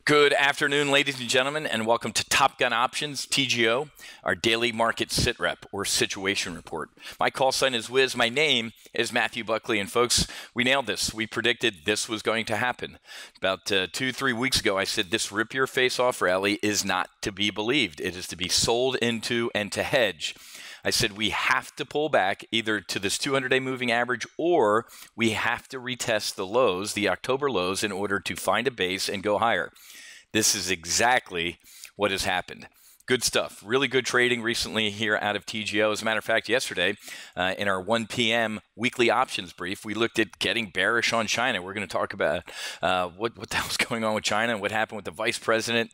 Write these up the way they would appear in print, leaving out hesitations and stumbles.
Good afternoon, ladies and gentlemen, and welcome to Top Gun Options, TGO, our daily market SITREP, or situation report. My call sign is Wiz. My name is Matthew Buckley, and folks, we nailed this. We predicted this was going to happen. About 2-3 weeks ago, I said this rip your face off rally is not to be believed. It is to be sold into and to hedge. I said we have to pull back either to this 200-day moving average or we have to retest the lows, the October lows, in order to find a base and go higher. This is exactly what has happened. Good stuff. Really good trading recently here out of TGO. As a matter of fact, yesterday in our 1 p.m. weekly options brief, we looked at getting bearish on China. We're going to talk about what the hell's going on with China and what happened with the vice president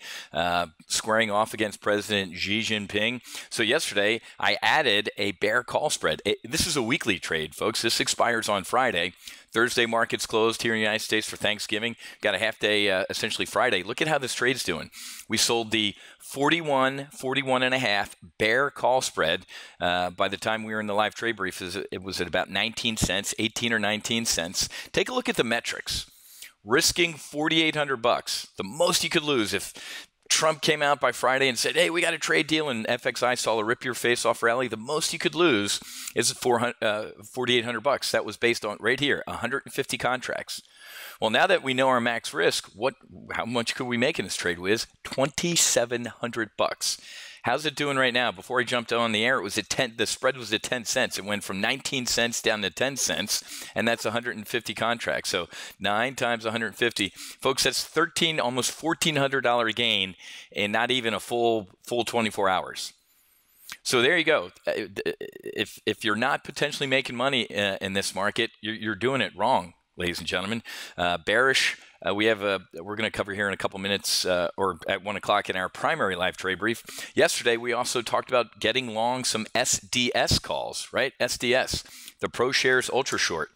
squaring off against President Xi Jinping. So yesterday, I added a bear call spread. This is a weekly trade, folks. This expires on Friday. Thursday markets closed here in the United States for Thanksgiving. Got a half day, essentially Friday. Look at how this trade's doing. We sold the 41.5 bear call spread. By the time we were in the live trade brief, it was at about 19 cents, 18 or 19 cents. Take a look at the metrics. Risking $4,800, the most you could lose if Trump came out by Friday and said, hey, we got a trade deal, and VXX saw a rip your face off rally. The most you could lose is $4,800. That was based on right here, 150 contracts. Well, now that we know our max risk, how much could we make in this trade, Wiz? $2,700. How's it doing right now? Before I jumped on the air, it was at 10. The spread was at 10 cents. It went from 19 cents down to 10 cents, and that's 150 contracts. So 9 times 150, folks. That's almost $1,400 gain in not even a full 24 hours. So there you go. If you're not potentially making money in this market, you're doing it wrong, ladies and gentlemen. Bearish. We're going to cover here in a couple minutes or at 1 o'clock in our primary live trade brief. Yesterday, we also talked about getting long some SDS calls, right? SDS, the ProShares Ultra Short.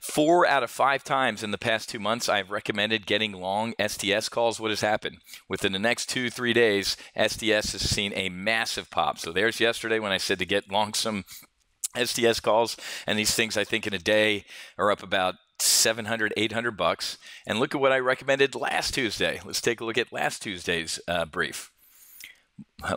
4 out of 5 times in the past 2 months, I've recommended getting long SDS calls. What has happened? Within the next 2-3 days, SDS has seen a massive pop. So there's yesterday when I said to get long some SDS calls, and these things I think in a day are up about $700, $800. And look at what I recommended last Tuesday. Let's take a look at last Tuesday's brief.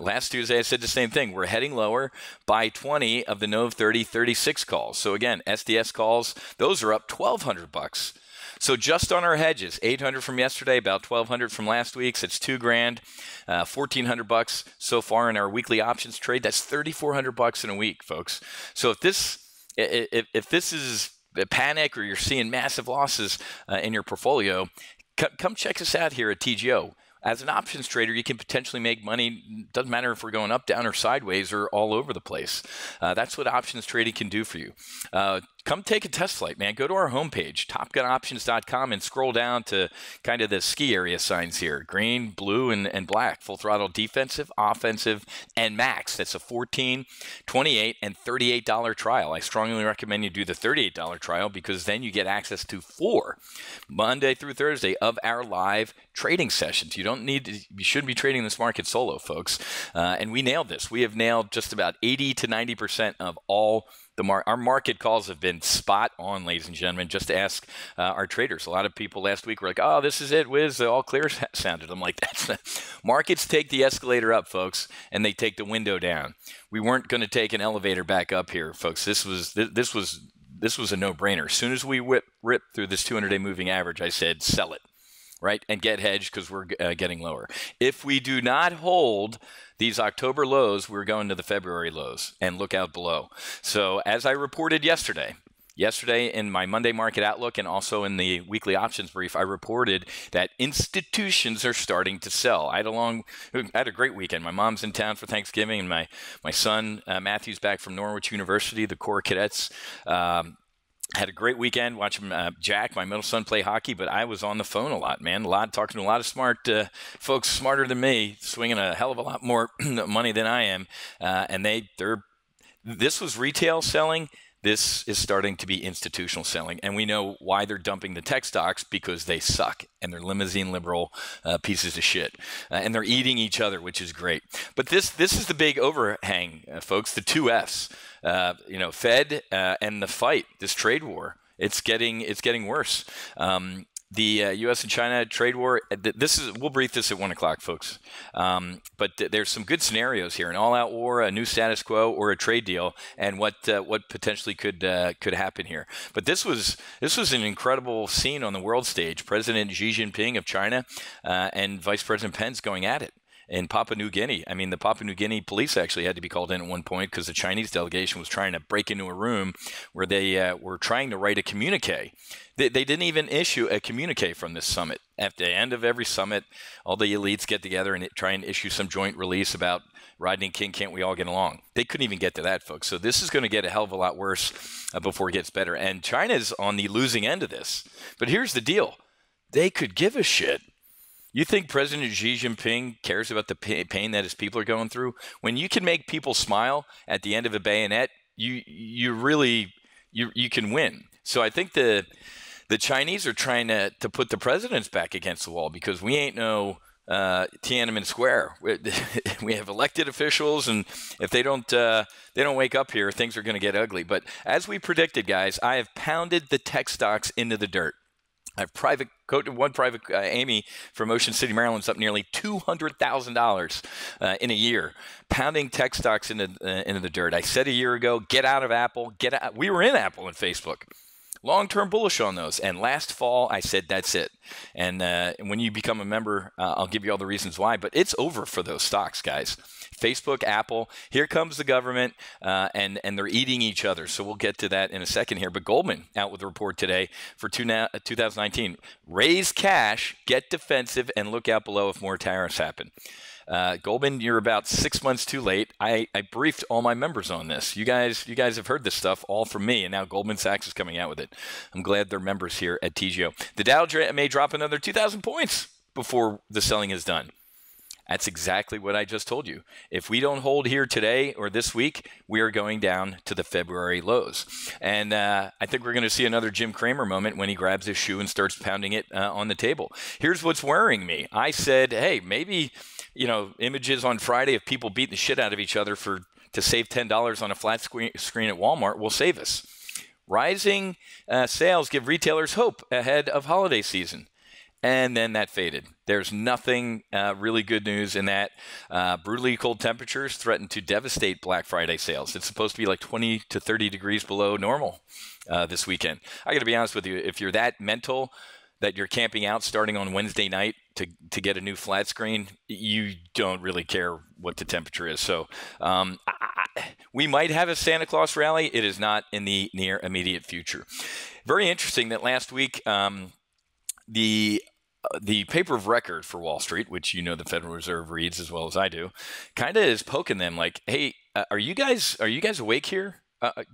Last Tuesday, I said the same thing. We're heading lower by 20 of the NOV 30, 36 calls. So again, SDS calls, those are up $1,200. So just on our hedges, 800 from yesterday, about 1,200 from last week's. That's $2,000, $1,400 so far in our weekly options trade. That's $3,400 in a week, folks. So if this is a panic or you're seeing massive losses in your portfolio, come check us out here at TGO. As an options trader, you can potentially make money. Doesn't matter if we're going up, down, or sideways or all over the place. That's what options trading can do for you. Come take a test flight, man. Go to our homepage, topgunoptions.com, and scroll down to kind of the ski area signs here. Green, blue, and black. Full throttle defensive, offensive, and max. That's a $14, $28, and $38 trial. I strongly recommend you do the $38 trial because then you get access to 4 Monday through Thursday of our live trading sessions. You shouldn't be trading this market solo, folks. And we nailed this. We have nailed just about 80 to 90% of all our market calls have been spot on, ladies and gentlemen. Just to ask our traders. A lot of people last week were like, oh, this is it, Wiz, all clear sounded. I'm like, markets take the escalator up, folks, and they take the window down. We weren't going to take an elevator back up here, folks. This was a no-brainer. As soon as we rip through this 200-day moving average, I said, sell it. Right, and get hedged because we're getting lower. If we do not hold these October lows, we're going to the February lows, and look out below. So as I reported yesterday in my Monday market outlook and also in the weekly options brief, I reported that institutions are starting to sell. I had a great weekend. My mom's in town for Thanksgiving, and my son Matthew's back from Norwich University, the Corps Cadets. Had a great weekend watching Jack, my middle son, play hockey, but I was on the phone a lot, man. Talking to a lot of smart folks, smarter than me, swinging a hell of a lot more money than I am. And this was retail selling. This is starting to be institutional selling, and we know why they're dumping the tech stocks, because they suck and they're limousine liberal pieces of shit, and they're eating each other, which is great. But this is the big overhang, folks. The 2 Fs, Fed and the fight, this trade war. It's getting worse. The U.S. and China trade war. We'll brief this at 1 o'clock, folks. But there's some good scenarios here: an all-out war, a new status quo, or a trade deal, and what potentially could happen here. But this was an incredible scene on the world stage. President Xi Jinping of China and Vice President Pence going at it. In Papua New Guinea. I mean, the Papua New Guinea police actually had to be called in at one point because the Chinese delegation was trying to break into a room where they were trying to write a communique. They didn't even issue a communique from this summit. At the end of every summit, all the elites get together and try and issue some joint release about Rodney King, can't we all get along? They couldn't even get to that, folks. So this is going to get a hell of a lot worse before it gets better. And China's on the losing end of this. But here's the deal. They could give a shit. You think President Xi Jinping cares about the pain that his people are going through? When you can make people smile at the end of a bayonet, you really can win. So I think the Chinese are trying to put the presidents back against the wall because we ain't no Tiananmen Square. We have elected officials, and if they don't wake up here, things are going to get ugly. But as we predicted, guys, I have pounded the tech stocks into the dirt. I have one private, Amy from Ocean City, Maryland, is up nearly $200,000 in a year, pounding tech stocks into the dirt. I said a year ago, get out of Apple, get out. We were in Apple and Facebook. Long-term bullish on those. And last fall, I said, that's it. And when you become a member, I'll give you all the reasons why. But it's over for those stocks, guys. Facebook, Apple, here comes the government, and they're eating each other. So we'll get to that in a second here. But Goldman out with a report today for 2019. Raise cash, get defensive, and look out below if more tariffs happen. Goldman, you're about 6 months too late. I briefed all my members on this. You guys have heard this stuff all from me, and now Goldman Sachs is coming out with it. I'm glad they're members here at TGO. The Dow may drop another 2,000 points before the selling is done. That's exactly what I just told you. If we don't hold here today or this week, we are going down to the February lows. And I think we're going to see another Jim Cramer moment when he grabs his shoe and starts pounding it on the table. Here's what's worrying me. I said, hey, maybe, images on Friday of people beating the shit out of each other to save $10 on a flat screen at Walmart will save us. Rising sales give retailers hope ahead of holiday season. And then that faded. There's nothing really good news in that. Brutally cold temperatures threaten to devastate Black Friday sales. It's supposed to be like 20 to 30 degrees below normal this weekend. I got to be honest with you. If you're that mental that you're camping out starting on Wednesday night to get a new flat screen, you don't really care what the temperature is. So we might have a Santa Claus rally. It is not in the near immediate future. Very interesting that last week the paper of record for Wall Street, which the Federal Reserve reads as well as I do, kind of is poking them like, hey, are you guys awake here?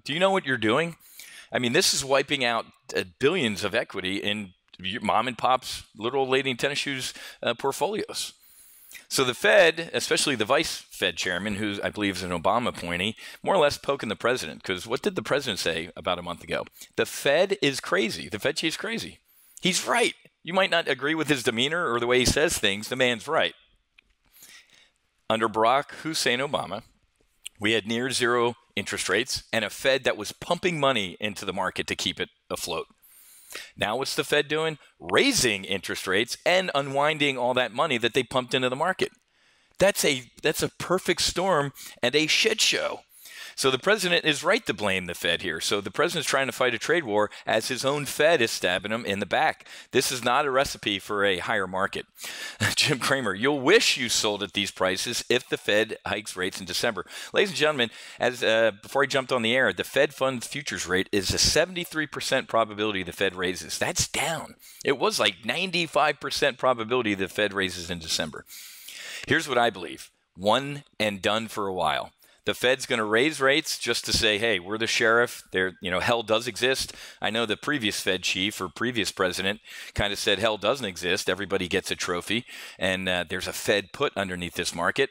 Do you know what you're doing? I mean, this is wiping out billions of equity in mom and pop's little old lady in tennis shoes portfolios. So the Fed, especially the vice Fed chairman, who I believe is an Obama appointee, more or less poking the president. Because what did the president say about a month ago? The Fed is crazy. The Fed chief's crazy. He's right. You might not agree with his demeanor or the way he says things. The man's right. Under Barack Hussein Obama, we had near zero interest rates and a Fed that was pumping money into the market to keep it afloat. Now what's the Fed doing? Raising interest rates and unwinding all that money that they pumped into the market. That's a perfect storm and a shit show. So the president is right to blame the Fed here. So the president's trying to fight a trade war as his own Fed is stabbing him in the back. This is not a recipe for a higher market. Jim Cramer, you'll wish you sold at these prices if the Fed hikes rates in December. Ladies and gentlemen, as before I jumped on the air, the Fed funds futures rate is a 73% probability the Fed raises. That's down. It was like 95% probability the Fed raises in December. Here's what I believe. One and done for a while. The Fed's going to raise rates just to say, hey, we're the sheriff. Hell does exist. I know the previous Fed chief or previous president kind of said hell doesn't exist. Everybody gets a trophy, and there's a Fed put underneath this market.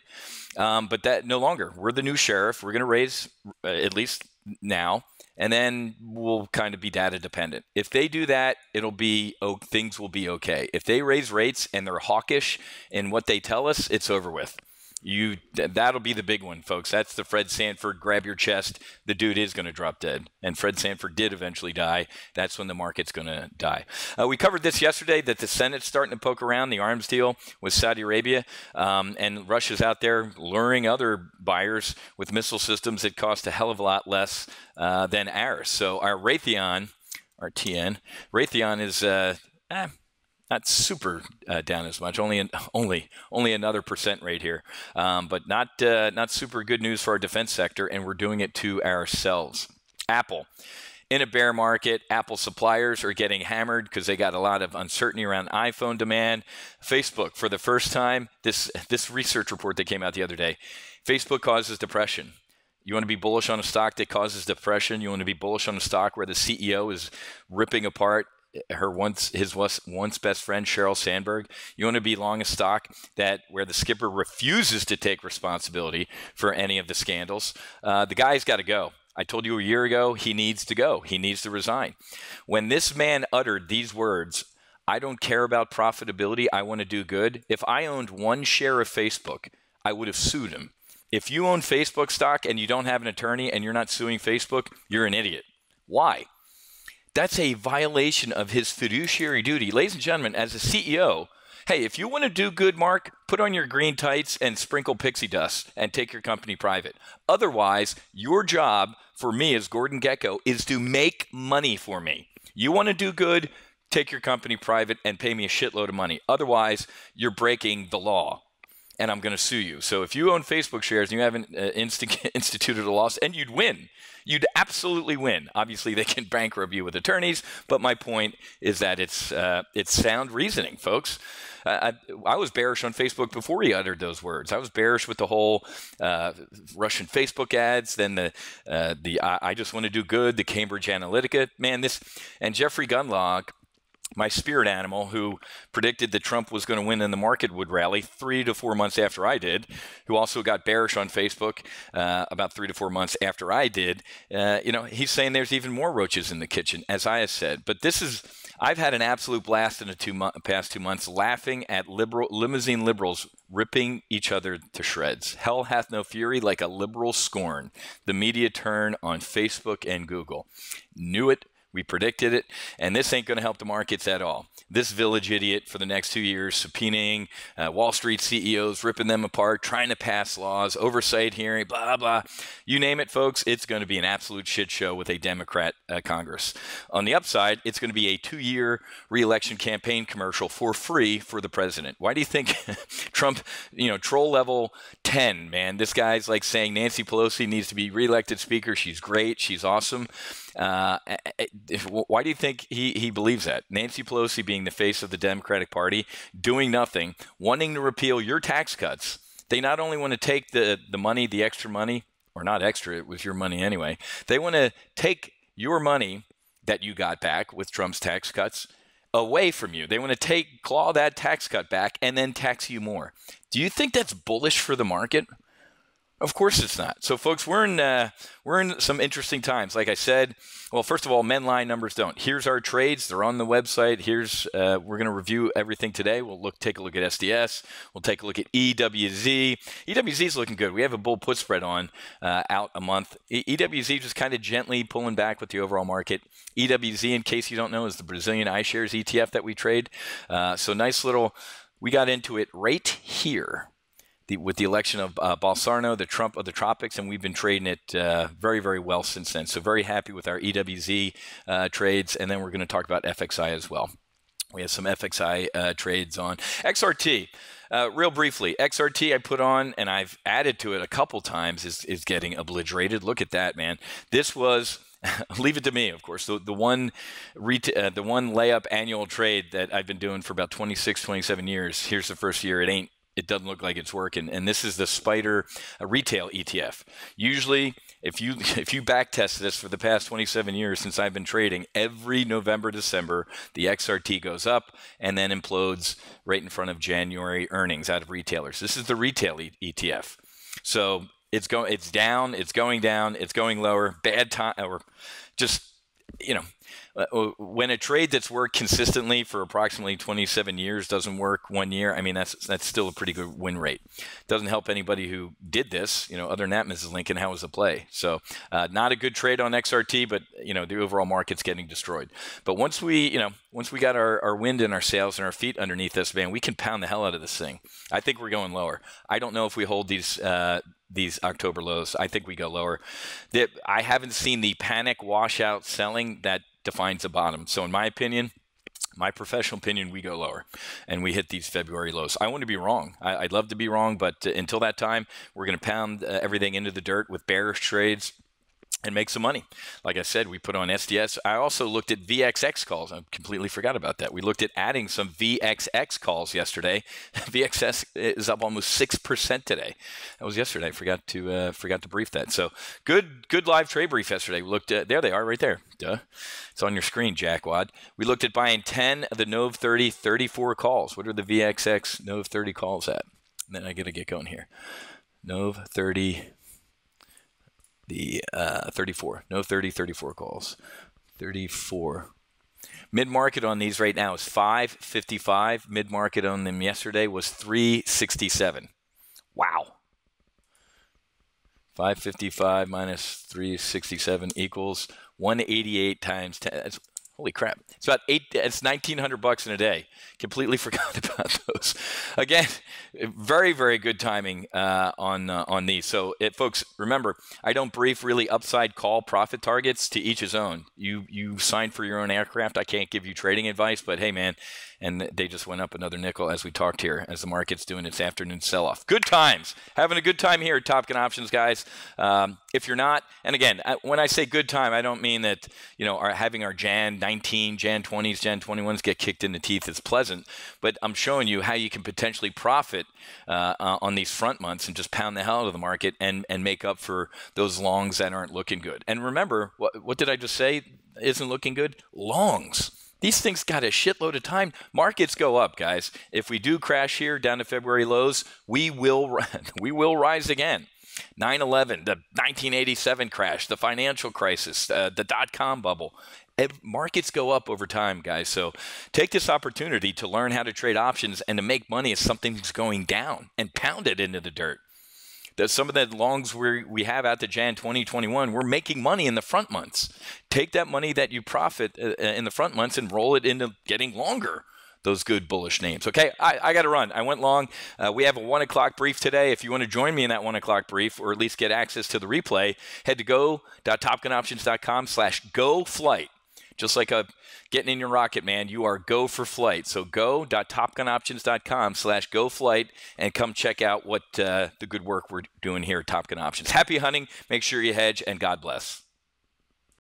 But that no longer. We're the new sheriff. We're going to raise at least now, and then we'll kind of be data dependent. If they do that, things will be okay. If they raise rates and they're hawkish in what they tell us, it's over with. That'll be the big one, folks. That's the Fred Sanford, grab your chest. The dude is going to drop dead. And Fred Sanford did eventually die. That's when the market's going to die. We covered this yesterday, that the Senate's starting to poke around the arms deal with Saudi Arabia. And Russia's out there luring other buyers with missile systems that cost a hell of a lot less than ours. So our Raytheon, Raytheon is not super down as much, only another % rate here, but not super good news for our defense sector, and we're doing it to ourselves. Apple. In a bear market, Apple suppliers are getting hammered because they got a lot of uncertainty around iPhone demand. Facebook, for the first time, this research report that came out the other day, Facebook causes depression. You want to be bullish on a stock that causes depression? You want to be bullish on a stock where the CEO is ripping apart his once best friend Sheryl Sandberg? You want to be long a stock where the skipper refuses to take responsibility for any of the scandals? The guy's got to go. I told you a year ago, he needs to go. He needs to resign. When this man uttered these words, I don't care about profitability, I want to do good. If I owned one share of Facebook, I would have sued him. If you own Facebook stock and you don't have an attorney and you're not suing Facebook, you're an idiot. Why? That's a violation of his fiduciary duty. Ladies and gentlemen, as a CEO, hey, if you want to do good, Mark, put on your green tights and sprinkle pixie dust and take your company private. Otherwise, your job for me as Gordon Gekko is to make money for me. You want to do good, take your company private and pay me a shitload of money. Otherwise, you're breaking the law, and I'm going to sue you. So if you own Facebook shares and you haven't instituted a loss, and you'd win. You'd absolutely win. Obviously, they can bankrupt you with attorneys, but my point is that it's sound reasoning, folks. I was bearish on Facebook before he uttered those words. I was bearish with the whole Russian Facebook ads, then the I just want to do good, the Cambridge Analytica. Man, and Jeffrey Gundlach, my spirit animal, who predicted that Trump was going to win and the market would rally 3 to 4 months after I did, who also got bearish on Facebook about 3 to 4 months after I did, he's saying there's even more roaches in the kitchen, as I have said. But I've had an absolute blast in the past 2 months laughing at limousine liberals ripping each other to shreds. Hell hath no fury like a liberal scorn. The media turn on Facebook and Google. Knew it. We predicted it, and this ain't going to help the markets at all. This village idiot for the next 2 years subpoenaing Wall Street CEOs, ripping them apart, trying to pass laws, oversight hearing, blah, blah. You name it, folks, it's going to be an absolute shit show with a Democrat Congress. On the upside, it's going to be a 2-year re-election campaign commercial for free for the president. Why do you think Trump, troll level 10, man? This guy's like saying Nancy Pelosi needs to be re-elected speaker. She's great. She's awesome. Why do you think he believes that? Nancy Pelosi being the face of the Democratic Party, doing nothing, wanting to repeal your tax cuts. They not only want to take the money, the extra money, or not extra, it was your money anyway. They want to take your money that you got back with Trump's tax cuts away from you. They want to claw that tax cut back and then tax you more. Do you think that's bullish for the market? Of course it's not. So, folks, we're in some interesting times. Like I said, well, first of all, men lie, numbers don't. Here's our trades. They're on the website. We're going to review everything today. We'll take a look at SDS. We'll take a look at EWZ. EWZ is looking good. We have a bull put spread on out a month. EWZ just kind of gently pulling back with the overall market. EWZ, in case you don't know, is the Brazilian iShares ETF that we trade. So nice little. We got into it right here. With the election of Bolsonaro, the Trump of the tropics, and we've been trading it very, very well since then. So very happy with our EWZ trades, and then we're going to talk about FXI as well. We have some FXI trades on. XRT, real briefly, XRT I put on, and I've added to it a couple times, is getting obliterated. Look at that, man. This was... leave it to me, of course. The one layup annual trade that I've been doing for about 26, 27 years. Here's the first year. It doesn't look like it's working. And this is the Spider retail ETF. Usually, if you back test this for the past 27 years since I've been trading, every November, December, the XRT goes up and then implodes right in front of January earnings out of retailers. This is the retail ETF. So it's down, it's going down, it's going lower. Bad time, or just you know, when a trade that's worked consistently for approximately 27 years doesn't work 1 year, I mean, that's still a pretty good win rate. Doesn't help anybody who did this, other than that, Mrs. Lincoln, how was the play? So not a good trade on XRT, but, the overall market's getting destroyed. But once we got our wind in our sails and our feet underneath us, man, we can pound the hell out of this thing. I think we're going lower. I don't know if we hold these October lows. I think we go lower. I haven't seen the panic washout selling that defines a bottom. So in my opinion, my professional opinion, we go lower and we hit these February lows. I want to be wrong. I'd love to be wrong, but until that time, we're going to pound everything into the dirt with bearish trades and make some money. Like I said, we put on SDS. I also looked at VXX calls. I completely forgot about that. We looked at adding some VXX calls yesterday. VXX is up almost 6% today. That was yesterday. I forgot to brief that. So good live trade brief yesterday. We looked at, there they are right there. Duh. It's on your screen, jackwad. We looked at buying 10 of the NOV 30 34 calls. What are the VXX NOV 30 calls at? And then I got to get going here. NOV 30. The 34, no 30, 34 calls, 34. Mid-market on these right now is 555. Mid-market on them yesterday was 367. Wow. 555 minus 367 equals 188 times 10. That's, holy crap. It's about it's $1,900 in a day. Completely forgot about those. Again, very, very good timing on these. So, folks, remember, I don't brief really upside call profit targets. To each his own. You sign for your own aircraft. I can't give you trading advice, but hey, man, and they just went up another nickel as we talked here, as the market's doing its afternoon sell-off. Good times. Having a good time here at Top Gun Options, guys. If you're not, and again, when I say good time, I don't mean that, having our Jan 19, Jan 20s, Jan 21s get kicked in the teeth is pleasant, but I'm showing you how you can potentially profit on these front months and just pound the hell out of the market and make up for those longs that aren't looking good. And remember, what did I just say isn't looking good? Longs. These things got a shitload of time. Markets go up, guys. If we do crash here down to February lows, we will rise again. 9/11, the 1987 crash, the financial crisis, the dot-com bubble. Markets go up over time, guys. So take this opportunity to learn how to trade options and to make money as something's going down and pound it into the dirt. Some of the longs we have out to Jan 2021, we're making money in the front months. Take that money that you profit in the front months and roll it into getting longer those good bullish names. Okay, I got to run. I went long. We have a 1 o'clock brief today. If you want to join me in that 1 o'clock brief, or at least get access to the replay, head to go.topgunoptions.com/go-flight. Just like getting in your rocket, man, you are go for flight. So go.topgunoptions.com/go-flight and come check out what the good work we're doing here at Top Gun Options. Happy hunting. Make sure you hedge, and God bless.